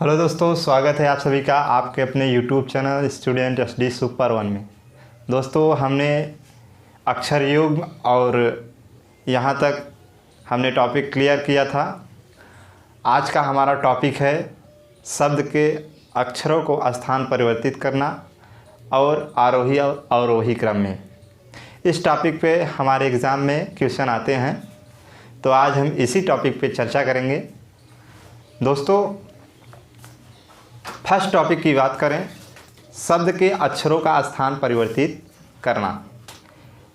Hello दोस्तों, स्वागत है आप सभी का आपके अपने YouTube channel student SD super 1 में। दोस्तों, हमने अक्षर युग्म और यहाँ तक हमने टॉपिक क्लियर किया था। आज का हमारा टॉपिक है शब्द के अक्षरों को स्थान परिवर्तित करना और आरोही और अवरोही क्रम में। इस टॉपिक पे हमारे एग्ज़ाम में क्वेश्चन आते हैं, तो आज हम इसी टॉपिक पे चर्चा करेंगे। दोस्तों, फर्स्ट टॉपिक की बात करें, शब्द के अक्षरों का स्थान परिवर्तित करना।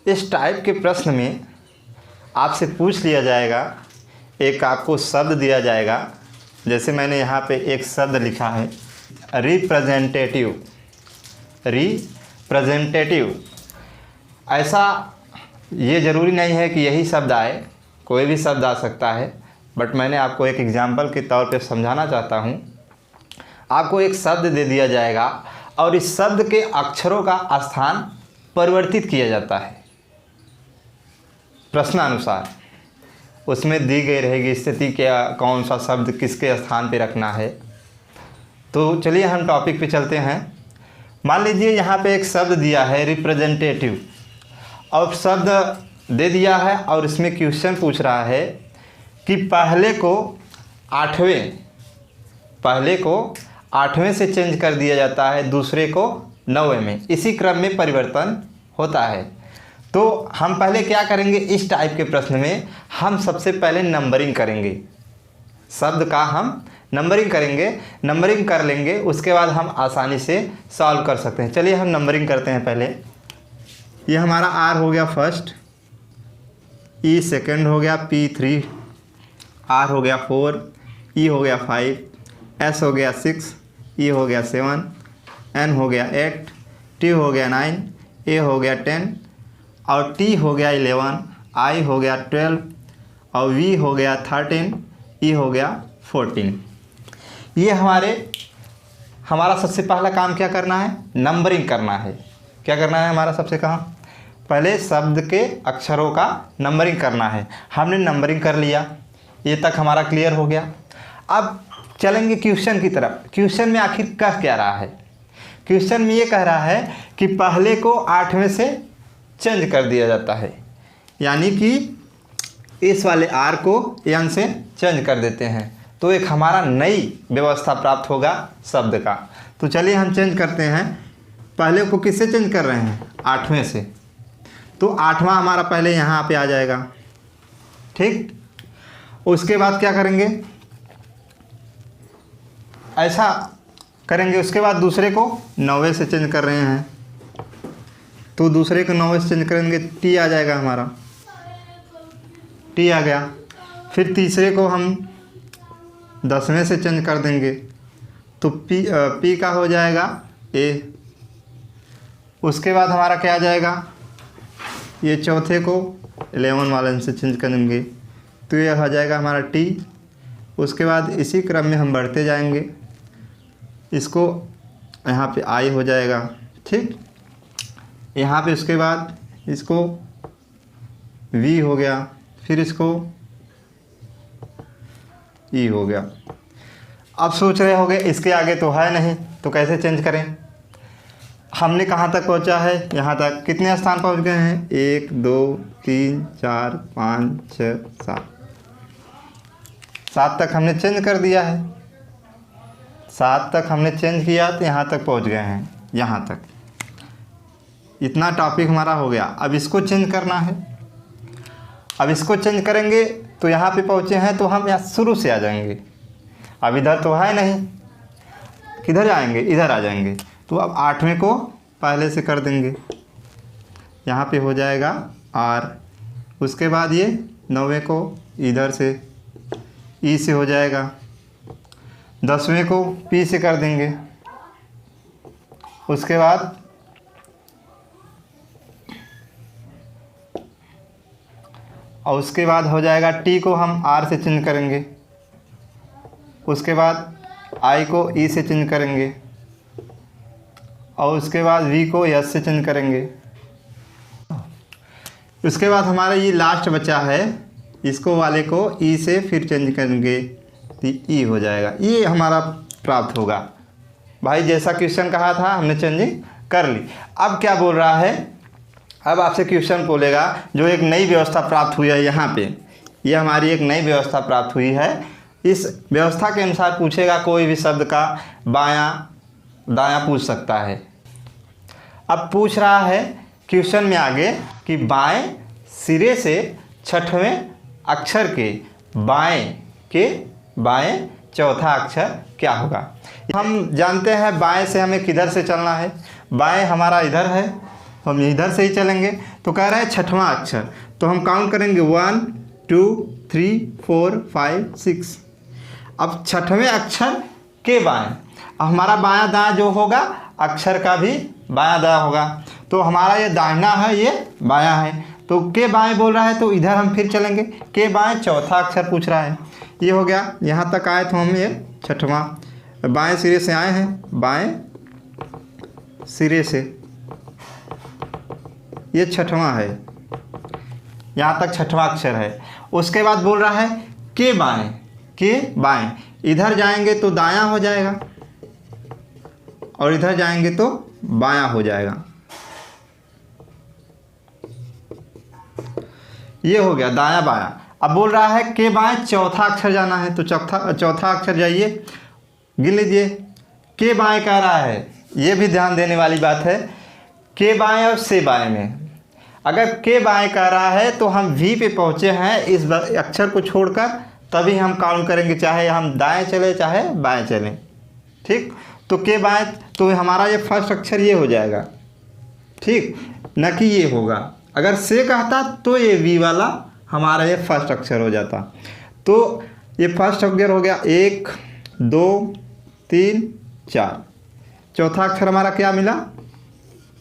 इस टाइप के प्रश्न में आपसे पूछ लिया जाएगा, एक आपको शब्द दिया जाएगा। जैसे मैंने यहाँ पे एक शब्द लिखा है रिप्रेजेंटेटिव। ऐसा ये ज़रूरी नहीं है कि यही शब्द आए, कोई भी शब्द आ सकता है, बट मैंने आपको एक एग्जाम्पल के तौर पे समझाना चाहता हूँ। आपको एक शब्द दे दिया जाएगा और इस शब्द के अक्षरों का स्थान परिवर्तित किया जाता है प्रश्नानुसार। उसमें दी गई रहेगी स्थिति, क्या कौन सा शब्द किसके स्थान पे रखना है। तो चलिए हम टॉपिक पे चलते हैं। मान लीजिए यहाँ पे एक शब्द दिया है रिप्रेजेंटेटिव, और शब्द दे दिया है और इसमें क्वेश्चन पूछ रहा है कि पहले को 8वें से चेंज कर दिया जाता है, दूसरे को 9वें में, इसी क्रम में परिवर्तन होता है। तो हम पहले क्या करेंगे, इस टाइप के प्रश्न में हम सबसे पहले नंबरिंग करेंगे। शब्द का हम नंबरिंग करेंगे, नंबरिंग कर लेंगे, उसके बाद हम आसानी से सॉल्व कर सकते हैं। चलिए हम नंबरिंग करते हैं। पहले ये हमारा R हो गया फर्स्ट, E सेकेंड हो गया, P 3, R हो गया 4, E हो गया 5, S हो गया 6, E हो गया 7, N हो गया 8, T हो गया 9, A हो गया 10 और T हो गया 11, I हो गया 12 और V हो गया 13, E हो गया 14। ये हमारा सबसे पहला काम क्या करना है, नंबरिंग करना है। क्या करना है हमारा सबसे पहले शब्द के अक्षरों का नंबरिंग करना है। हमने नंबरिंग कर लिया, ये तक हमारा क्लियर हो गया। अब चलेंगे क्वेश्चन की तरफ। क्वेश्चन में आखिर कह क्या रहा है, क्वेश्चन में ये कह रहा है कि पहले को 8वें से चेंज कर दिया जाता है, यानी कि इस वाले R को N से चेंज कर देते हैं, तो एक हमारा नई व्यवस्था प्राप्त होगा शब्द का। तो चलिए हम चेंज करते हैं। पहले को किससे चेंज कर रहे हैं, 8वें से, तो 8वां हमारा पहले यहाँ पे आ जाएगा, ठीक। उसके बाद क्या करेंगे, ऐसा करेंगे। उसके बाद दूसरे को 9वें से चेंज कर रहे हैं, तो दूसरे को 9वें से चेंज करेंगे, T आ जाएगा हमारा, T आ गया। फिर तीसरे को हम 10वें से चेंज कर देंगे, तो P का हो जाएगा A। उसके बाद हमारा क्या आ जाएगा, ये चौथे को 11 वाले से चेंज करेंगे, तो ये हो जाएगा हमारा T। उसके बाद इसी क्रम में हम बढ़ते जाएंगे, इसको यहाँ पे I हो जाएगा, ठीक। यहाँ पे उसके बाद इसको V हो गया, फिर इसको E हो गया। अब सोच रहे होंगे इसके आगे तो है नहीं, तो कैसे चेंज करें। हमने कहाँ तक पहुँचा है, यहाँ तक। कितने स्थान पहुँच गए हैं, 1 2 3 4 5 6 7 तक हमने चेंज कर दिया है। 7 तक हमने चेंज किया तो यहाँ तक पहुँच गए हैं, यहाँ तक। इतना टॉपिक हमारा हो गया। अब इसको चेंज करना है। अब इसको चेंज करेंगे तो यहाँ पे पहुँचे हैं, तो हम यहाँ शुरू से आ जाएंगे। अब इधर तो है नहीं, किधर जाएंगे, इधर आ जाएंगे। तो अब 8वें को पहले से कर देंगे, यहाँ पे हो जाएगा R। उसके बाद ये 9वें को इधर से E से हो जाएगा, 10वें को P से कर देंगे। उसके बाद हो जाएगा T को हम R से चेंज करेंगे। उसके बाद I को E से चेंज करेंगे और उसके बाद V को S से चेंज करेंगे। उसके बाद हमारा ये लास्ट बचा है, इसको वाले को E से फिर चेंज करेंगे तो E हो जाएगा। ये हमारा प्राप्त होगा। भाई जैसा क्वेश्चन कहा था हमने चेंजिंग कर ली। अब क्या बोल रहा है, अब आपसे क्वेश्चन बोलेगा जो एक नई व्यवस्था प्राप्त हुई है यहाँ पे, ये हमारी एक नई व्यवस्था प्राप्त हुई है, इस व्यवस्था के अनुसार पूछेगा कोई भी शब्द का बायां दायां पूछ सकता है। अब पूछ रहा है क्वेश्चन में आगे कि बाएं सिरे से छठवें अक्षर के बाएं चौथा अक्षर क्या होगा। हम जानते हैं बाएं से हमें किधर से चलना है, बाएं हमारा इधर है, हम इधर से ही चलेंगे। तो कह रहा है छठवां अक्षर, तो हम काउंट करेंगे 1 2 3 4 5 6। अब छठवें अक्षर के बाएं, हमारा बायां दायां जो होगा अक्षर का भी बायां दायां होगा। तो हमारा ये दाहिना है, ये बायां है, तो के बाएं बोल रहा है तो इधर हम फिर चलेंगे, के बाएं चौथा अक्षर पूछ रहा है। ये हो गया, यहाँ तक आए तो हम ये छठवां, बाएं सिरे से आए हैं, बाएं सिरे से ये छठवां है, यहाँ तक छठवां अक्षर है। उसके बाद बोल रहा है के बाएं, इधर जाएंगे तो दायां हो जाएगा और इधर जाएंगे तो बायां हो जाएगा। ये हो गया दायां बायां। अब बोल रहा है के बाएं चौथा अक्षर जाना है, तो चौथा अक्षर जाइए, गिन लीजिए। के बाएं कह रहा है, ये भी ध्यान देने वाली बात है, के बाएं और से बाएं में अगर के बाएं कह रहा है तो हम वी पे पहुँचे हैं इस अक्षर को छोड़कर, तभी हम काउंट करेंगे, चाहे हम दाएं चले चाहे बाएं चलें। ठीक, तो के बाएं तो हमारा ये फर्स्ट अक्षर ये हो जाएगा, ठीक, न कि ये होगा। अगर से कहता तो ये वी वाला हमारा ये फर्स्ट अक्षर हो जाता। तो ये फर्स्ट अक्षर हो गया 1 2 3 4। चौथा अक्षर हमारा क्या मिला,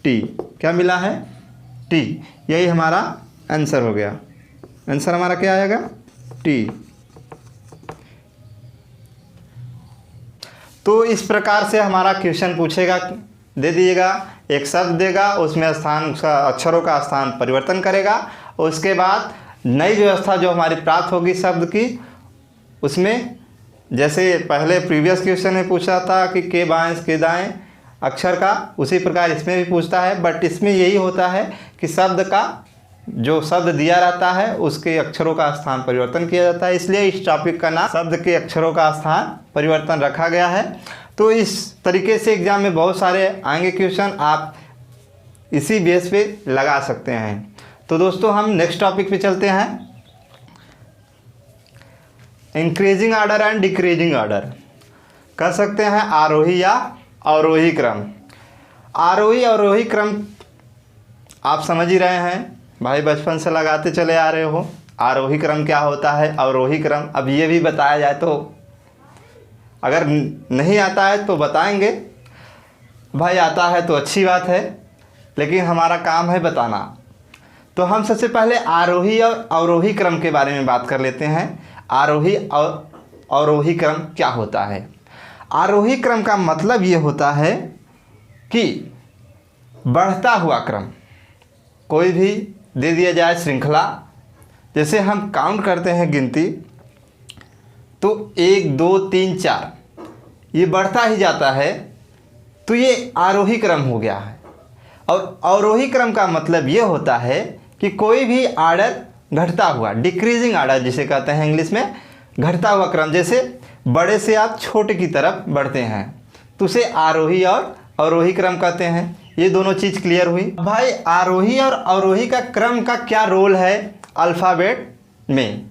टी, क्या मिला है, टी। यही हमारा आंसर हो गया। आंसर हमारा क्या आएगा, टी। तो इस प्रकार से हमारा क्वेश्चन पूछेगा, दे दीजिएगा, एक शब्द देगा, उसमें स्थान अक्षरों का स्थान परिवर्तन करेगा, उसके बाद नई व्यवस्था जो हमारी प्राप्त होगी शब्द की, उसमें जैसे पहले प्रीवियस क्वेश्चन में पूछा था कि के बाएं के दाएं अक्षर का, उसी प्रकार इसमें भी पूछता है, बट इसमें यही होता है कि शब्द का जो शब्द दिया रहता है उसके अक्षरों का स्थान परिवर्तन किया जाता है, इसलिए इस टॉपिक का नाम शब्द के अक्षरों का स्थान परिवर्तन रखा गया है। तो इस तरीके से एग्जाम में बहुत सारे आएंगे क्वेश्चन, आप इसी बेस पे लगा सकते हैं। तो दोस्तों हम नेक्स्ट टॉपिक पे चलते हैं, increasing order and decreasing order. कर सकते हैं आरोही या अवरोही क्रम। आरोही अवरोही क्रम आप समझ ही रहे हैं भाई, बचपन से लगाते चले आ रहे हो। आरोही क्रम क्या होता है, अवरोही क्रम अब ये भी बताया जाए तो, अगर नहीं आता है तो बताएंगे भाई, आता है तो अच्छी बात है, लेकिन हमारा काम है बताना। तो हम सबसे पहले आरोही और अवरोही क्रम के बारे में बात कर लेते हैं। आरोही और अवरोही क्रम क्या होता है। आरोही क्रम का मतलब ये होता है कि बढ़ता हुआ क्रम, कोई भी दे दिया जाए श्रृंखला, जैसे हम काउंट करते हैं गिनती, तो 1 2 3 4 ये बढ़ता ही जाता है, तो ये आरोही क्रम हो गया है। और अवरोही क्रम का मतलब ये होता है कि कोई भी ऑर्डर घटता हुआ, डिक्रीजिंग ऑर्डर जिसे कहते हैं इंग्लिश में, घटता हुआ क्रम, जैसे बड़े से आप छोटे की तरफ बढ़ते हैं तो उसे आरोही और अवरोही क्रम कहते हैं। ये दोनों चीज़ क्लियर हुई। भाई आरोही और अवरोही का क्रम का क्या रोल है अल्फ़ाबेट में,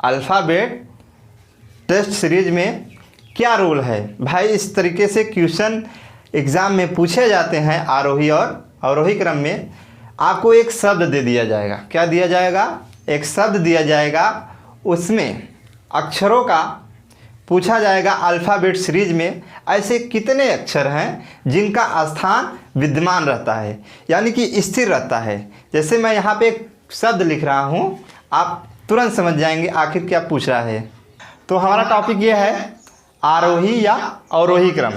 अल्फ़ाबेट टेस्ट सीरीज में क्या रोल है भाई। इस तरीके से क्वेश्चन एग्ज़ाम में पूछे जाते हैं। आरोही और अवरोही क्रम में आपको एक शब्द दे दिया जाएगा, क्या दिया जाएगा, एक शब्द दिया जाएगा, उसमें अक्षरों का पूछा जाएगा अल्फ़ाबेट सीरीज में ऐसे कितने अक्षर हैं जिनका स्थान विद्यमान रहता है, यानी कि स्थिर रहता है। जैसे मैं यहाँ पे एक शब्द लिख रहा हूँ, आप तुरंत समझ जाएंगे आखिर क्या पूछ रहा है। तो हमारा टॉपिक ये है आरोही या अवरोही क्रम।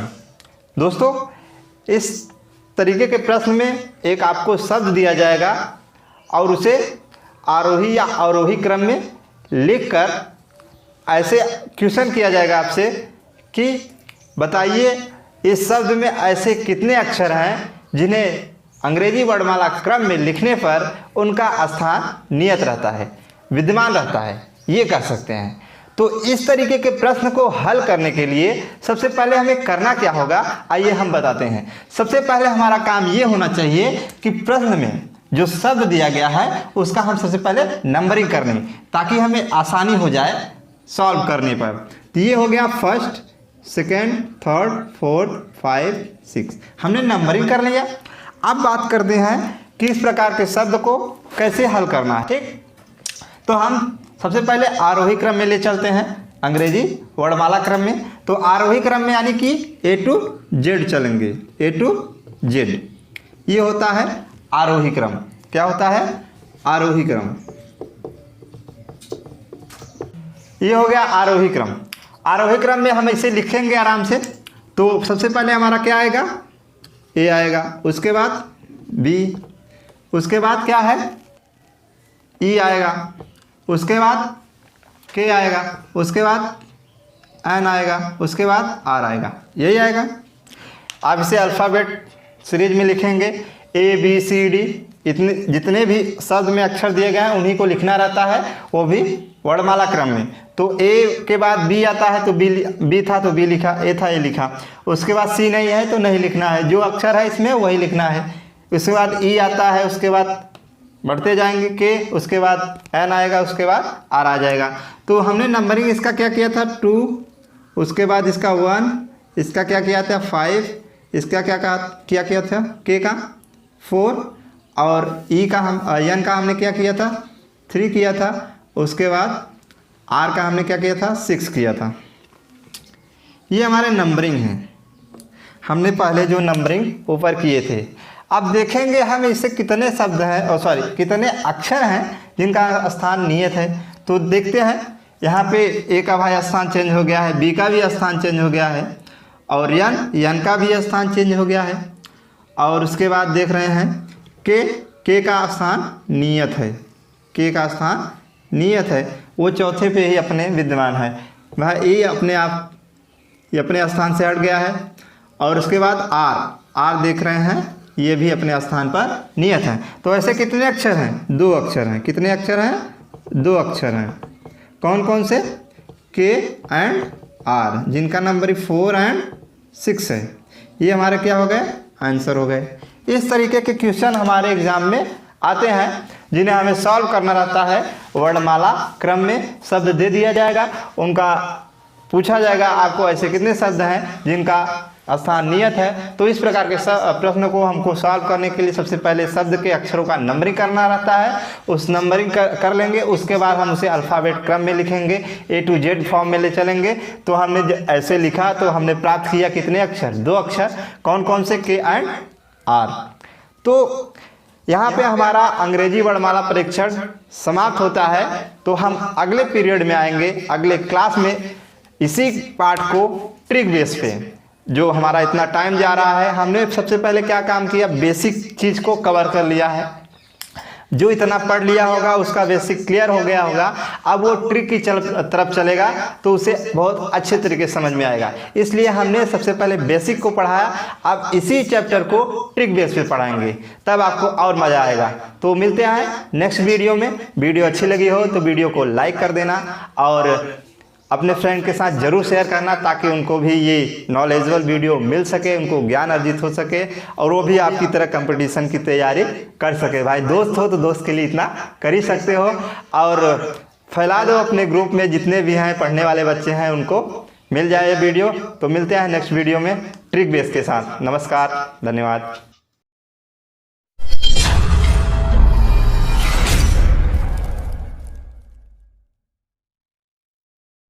दोस्तों इस तरीके के प्रश्न में एक आपको शब्द दिया जाएगा और उसे आरोही या अवरोही क्रम में लिखकर ऐसे क्वेश्चन किया जाएगा आपसे कि बताइए इस शब्द में ऐसे कितने अक्षर हैं जिन्हें अंग्रेजी वर्णमाला क्रम में लिखने पर उनका स्थान नियत रहता है, विद्यमान रहता है, ये कह सकते हैं। तो इस तरीके के प्रश्न को हल करने के लिए सबसे पहले हमें करना क्या होगा, आइए हम बताते हैं। सबसे पहले हमारा काम ये होना चाहिए कि प्रश्न में जो शब्द दिया गया है उसका हम सबसे पहले नंबरिंग कर लें ताकि हमें आसानी हो जाए सॉल्व करने पर। तो ये हो गया फर्स्ट, सेकेंड, थर्ड, फोर्थ, 5, 6, हमने नंबरिंग कर लिया। अब बात करते हैं कि इस प्रकार के शब्द को कैसे हल करना है। ठीक, तो हम सबसे पहले आरोही क्रम में ले चलते हैं, अंग्रेजी वर्णमाला क्रम में। तो आरोही क्रम में यानी कि A to Z चलेंगे, A to Z, ये होता है आरोही क्रम। क्या होता है? आरोही क्रम। ये हो गया आरोही क्रम। आरोही क्रम में हम इसे लिखेंगे आराम से। तो सबसे पहले हमारा क्या आएगा? A आएगा, उसके बाद B, उसके बाद क्या है? E आएगा, उसके बाद K आएगा, उसके बाद N आएगा, उसके बाद R आएगा, यही आएगा। आप इसे अल्फ़ाबेट सीरीज में लिखेंगे, A B C D, इतने जितने भी शब्द में अक्षर दिए गए हैं उन्हीं को लिखना रहता है, वो भी वर्णमाला क्रम में। तो A के बाद B आता है तो B था तो B लिखा, A था A लिखा, उसके बाद C नहीं है तो नहीं लिखना है, जो अक्षर है इसमें वही लिखना है। उसके बाद E आता है, उसके बाद बढ़ते जाएंगे K, उसके बाद N आएगा, उसके बाद R आ जाएगा। तो हमने नंबरिंग इसका क्या किया था? 2, उसके बाद इसका 1, इसका क्या किया था? 5, इसका क्या किया था? K का 4, और E का N का हमने क्या किया था? 3 किया था, उसके बाद R का हमने क्या किया था? 6 किया था। ये हमारे नंबरिंग हैं, हमने पहले जो नंबरिंग ऊपर किए थे। अब देखेंगे हम इससे कितने शब्द हैं, और सॉरी कितने अक्षर हैं जिनका स्थान नियत है। तो देखते हैं, यहाँ पे A का भाई स्थान चेंज हो गया है, B का भी स्थान चेंज हो गया है, और N का भी स्थान चेंज हो गया है। और उसके बाद देख रहे हैं K का स्थान नियत है, K का स्थान नियत है, वो चौथे पे ही अपने विद्यमान है। भाई ये अपने स्थान से हट गया है। और उसके बाद R देख रहे हैं, ये भी अपने स्थान पर नियत है। तो ऐसे कितने अक्षर हैं? 2 अक्षर हैं। कितने अक्षर हैं? 2 अक्षर हैं। कौन कौन से? K एंड R, जिनका नंबर 4 एंड 6 है। ये हमारे क्या हो गए? आंसर हो गए। इस तरीके के क्वेश्चन हमारे एग्जाम में आते हैं जिन्हें हमें सॉल्व करना रहता है। वर्णमाला क्रम में शब्द दे दिया जाएगा, उनका पूछा जाएगा आपको ऐसे कितने शब्द हैं जिनका स्थान नियत है। तो इस प्रकार के प्रश्न को हमको सॉल्व करने के लिए सबसे पहले शब्द के अक्षरों का नंबरिंग करना रहता है। उस नंबरिंग कर लेंगे, उसके बाद हम उसे अल्फ़ाबेट क्रम में लिखेंगे, A to Z फॉर्म में ले चलेंगे। तो हमने ऐसे लिखा तो हमने प्राप्त किया कितने अक्षर? 2 अक्षर। कौन कौन से? K and R। तो यहाँ पे हमारा अंग्रेजी वर्णमाला परीक्षण समाप्त होता है। तो हम अगले पीरियड में आएंगे, अगले क्लास में, इसी पार्ट को ट्रिक बेस पे। जो हमारा इतना टाइम जा रहा है, हमने सबसे पहले क्या काम किया? बेसिक चीज़ को कवर कर लिया है। जो इतना पढ़ लिया होगा उसका बेसिक क्लियर हो गया होगा। अब वो ट्रिक की तरफ चलेगा तो उसे बहुत अच्छे तरीके से समझ में आएगा। इसलिए हमने सबसे पहले बेसिक को पढ़ाया, अब इसी चैप्टर को ट्रिक बेस पे पढ़ाएंगे, तब आपको और मज़ा आएगा। तो मिलते हैं नेक्स्ट वीडियो में। वीडियो अच्छी लगी हो तो वीडियो को लाइक कर देना और अपने फ्रेंड के साथ ज़रूर शेयर करना, ताकि उनको भी ये नॉलेजेबल वीडियो मिल सके, उनको ज्ञान अर्जित हो सके और वो भी आपकी तरह कंपटीशन की तैयारी कर सके। भाई दोस्त हो तो दोस्त के लिए इतना कर ही सकते हो, और फैला दो अपने ग्रुप में, जितने भी हैं पढ़ने वाले बच्चे हैं उनको मिल जाए ये वीडियो। तो मिलते हैं नेक्स्ट वीडियो में ट्रिक बेस के साथ। नमस्कार, धन्यवाद।